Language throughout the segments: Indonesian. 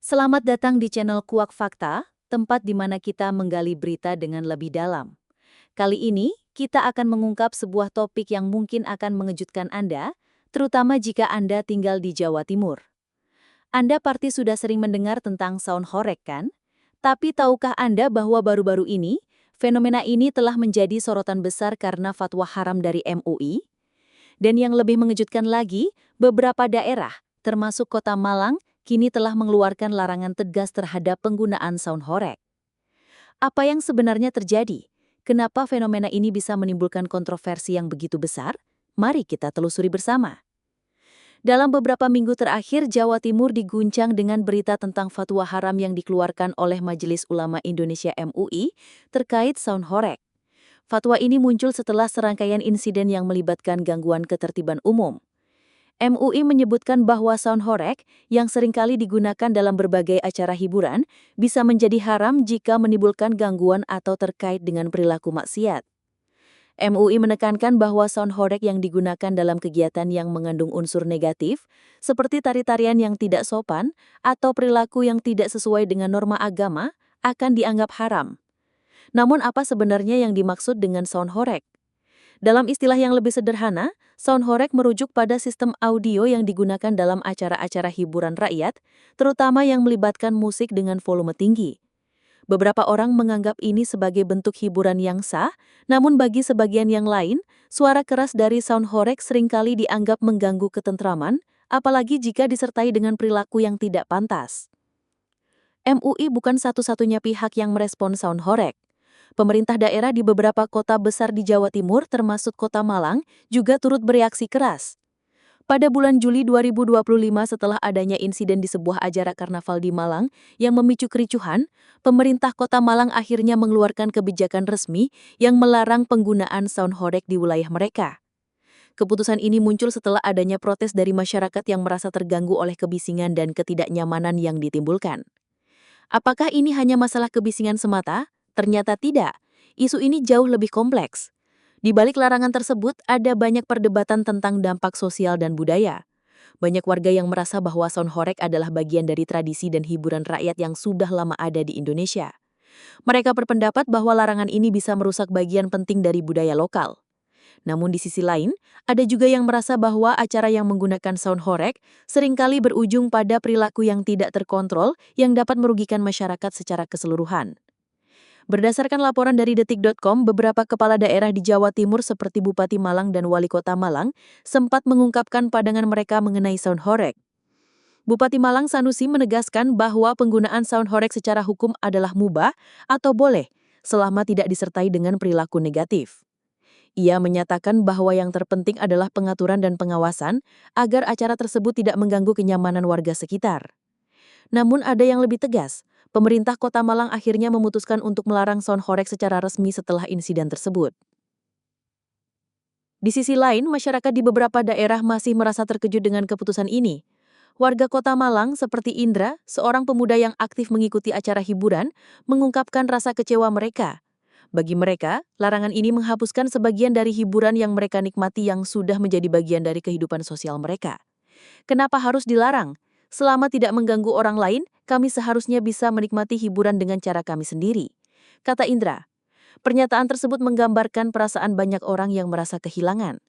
Selamat datang di channel Kuak Fakta, tempat di mana kita menggali berita dengan lebih dalam. Kali ini, kita akan mengungkap sebuah topik yang mungkin akan mengejutkan Anda, terutama jika Anda tinggal di Jawa Timur. Anda pasti sudah sering mendengar tentang sound horeg, kan? Tapi tahukah Anda bahwa baru-baru ini, fenomena ini telah menjadi sorotan besar karena fatwa haram dari MUI? Dan yang lebih mengejutkan lagi, beberapa daerah, termasuk Kota Malang, kini telah mengeluarkan larangan tegas terhadap penggunaan sound horeg. Apa yang sebenarnya terjadi? Kenapa fenomena ini bisa menimbulkan kontroversi yang begitu besar? Mari kita telusuri bersama. Dalam beberapa minggu terakhir, Jawa Timur diguncang dengan berita tentang fatwa haram yang dikeluarkan oleh Majelis Ulama Indonesia MUI terkait sound horeg. Fatwa ini muncul setelah serangkaian insiden yang melibatkan gangguan ketertiban umum. MUI menyebutkan bahwa sound horeg yang seringkali digunakan dalam berbagai acara hiburan bisa menjadi haram jika menimbulkan gangguan atau terkait dengan perilaku maksiat. MUI menekankan bahwa sound horeg yang digunakan dalam kegiatan yang mengandung unsur negatif, seperti tari-tarian yang tidak sopan atau perilaku yang tidak sesuai dengan norma agama, akan dianggap haram. Namun apa sebenarnya yang dimaksud dengan sound horeg? Dalam istilah yang lebih sederhana, sound horeg merujuk pada sistem audio yang digunakan dalam acara-acara hiburan rakyat, terutama yang melibatkan musik dengan volume tinggi. Beberapa orang menganggap ini sebagai bentuk hiburan yang sah, namun bagi sebagian yang lain, suara keras dari sound horeg seringkali dianggap mengganggu ketentraman, apalagi jika disertai dengan perilaku yang tidak pantas. MUI bukan satu-satunya pihak yang merespon sound horeg. Pemerintah daerah di beberapa kota besar di Jawa Timur termasuk Kota Malang juga turut bereaksi keras. Pada bulan Juli 2025 setelah adanya insiden di sebuah acara karnaval di Malang yang memicu kericuhan, pemerintah Kota Malang akhirnya mengeluarkan kebijakan resmi yang melarang penggunaan sound horeg di wilayah mereka. Keputusan ini muncul setelah adanya protes dari masyarakat yang merasa terganggu oleh kebisingan dan ketidaknyamanan yang ditimbulkan. Apakah ini hanya masalah kebisingan semata? Ternyata tidak. Isu ini jauh lebih kompleks. Di balik larangan tersebut, ada banyak perdebatan tentang dampak sosial dan budaya. Banyak warga yang merasa bahwa sound horeg adalah bagian dari tradisi dan hiburan rakyat yang sudah lama ada di Indonesia. Mereka berpendapat bahwa larangan ini bisa merusak bagian penting dari budaya lokal. Namun di sisi lain, ada juga yang merasa bahwa acara yang menggunakan sound horeg seringkali berujung pada perilaku yang tidak terkontrol yang dapat merugikan masyarakat secara keseluruhan. Berdasarkan laporan dari detik.com, beberapa kepala daerah di Jawa Timur seperti Bupati Malang dan Wali Kota Malang sempat mengungkapkan pandangan mereka mengenai sound horeg. Bupati Malang Sanusi menegaskan bahwa penggunaan sound horeg secara hukum adalah mubah atau boleh selama tidak disertai dengan perilaku negatif. Ia menyatakan bahwa yang terpenting adalah pengaturan dan pengawasan agar acara tersebut tidak mengganggu kenyamanan warga sekitar. Namun ada yang lebih tegas, pemerintah Kota Malang akhirnya memutuskan untuk melarang sound horeg secara resmi setelah insiden tersebut. Di sisi lain, masyarakat di beberapa daerah masih merasa terkejut dengan keputusan ini. Warga Kota Malang seperti Indra, seorang pemuda yang aktif mengikuti acara hiburan, mengungkapkan rasa kecewa mereka. Bagi mereka, larangan ini menghapuskan sebagian dari hiburan yang mereka nikmati yang sudah menjadi bagian dari kehidupan sosial mereka. Kenapa harus dilarang? Selama tidak mengganggu orang lain, kami seharusnya bisa menikmati hiburan dengan cara kami sendiri, kata Indra. Pernyataan tersebut menggambarkan perasaan banyak orang yang merasa kehilangan.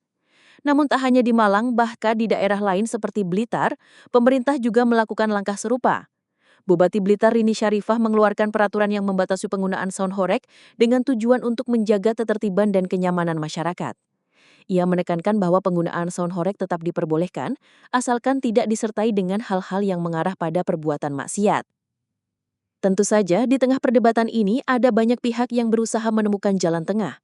Namun tak hanya di Malang, bahkan di daerah lain seperti Blitar, pemerintah juga melakukan langkah serupa. Bupati Blitar Rini Syarifah mengeluarkan peraturan yang membatasi penggunaan sound horeg dengan tujuan untuk menjaga ketertiban dan kenyamanan masyarakat. Ia menekankan bahwa penggunaan sound horeg tetap diperbolehkan, asalkan tidak disertai dengan hal-hal yang mengarah pada perbuatan maksiat. Tentu saja, di tengah perdebatan ini ada banyak pihak yang berusaha menemukan jalan tengah.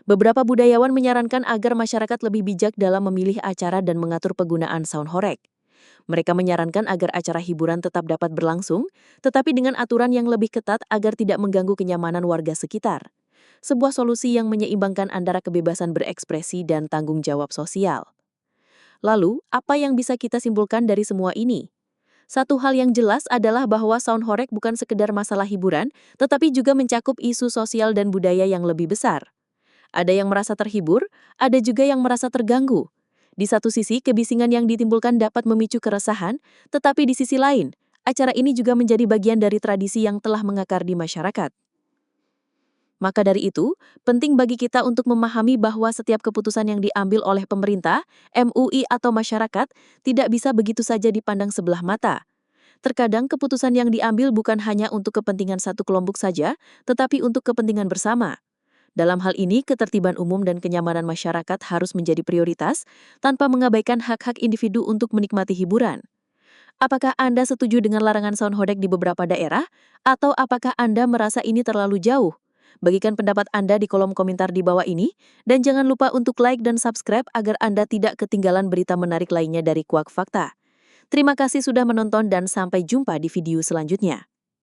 Beberapa budayawan menyarankan agar masyarakat lebih bijak dalam memilih acara dan mengatur penggunaan sound horeg. Mereka menyarankan agar acara hiburan tetap dapat berlangsung, tetapi dengan aturan yang lebih ketat agar tidak mengganggu kenyamanan warga sekitar. Sebuah solusi yang menyeimbangkan antara kebebasan berekspresi dan tanggung jawab sosial. Lalu, apa yang bisa kita simpulkan dari semua ini? Satu hal yang jelas adalah bahwa sound horeg bukan sekedar masalah hiburan, tetapi juga mencakup isu sosial dan budaya yang lebih besar. Ada yang merasa terhibur, ada juga yang merasa terganggu. Di satu sisi, kebisingan yang ditimbulkan dapat memicu keresahan, tetapi di sisi lain, Acara ini juga menjadi bagian dari tradisi yang telah mengakar di masyarakat. Maka dari itu, penting bagi kita untuk memahami bahwa setiap keputusan yang diambil oleh pemerintah, MUI atau masyarakat tidak bisa begitu saja dipandang sebelah mata. Terkadang keputusan yang diambil bukan hanya untuk kepentingan satu kelompok saja, tetapi untuk kepentingan bersama. Dalam hal ini, ketertiban umum dan kenyamanan masyarakat harus menjadi prioritas tanpa mengabaikan hak-hak individu untuk menikmati hiburan. Apakah Anda setuju dengan larangan sound hodek di beberapa daerah? Atau apakah Anda merasa ini terlalu jauh? Bagikan pendapat Anda di kolom komentar di bawah ini, dan jangan lupa untuk like dan subscribe agar Anda tidak ketinggalan berita menarik lainnya dari Kuak Fakta. Terima kasih sudah menonton dan sampai jumpa di video selanjutnya.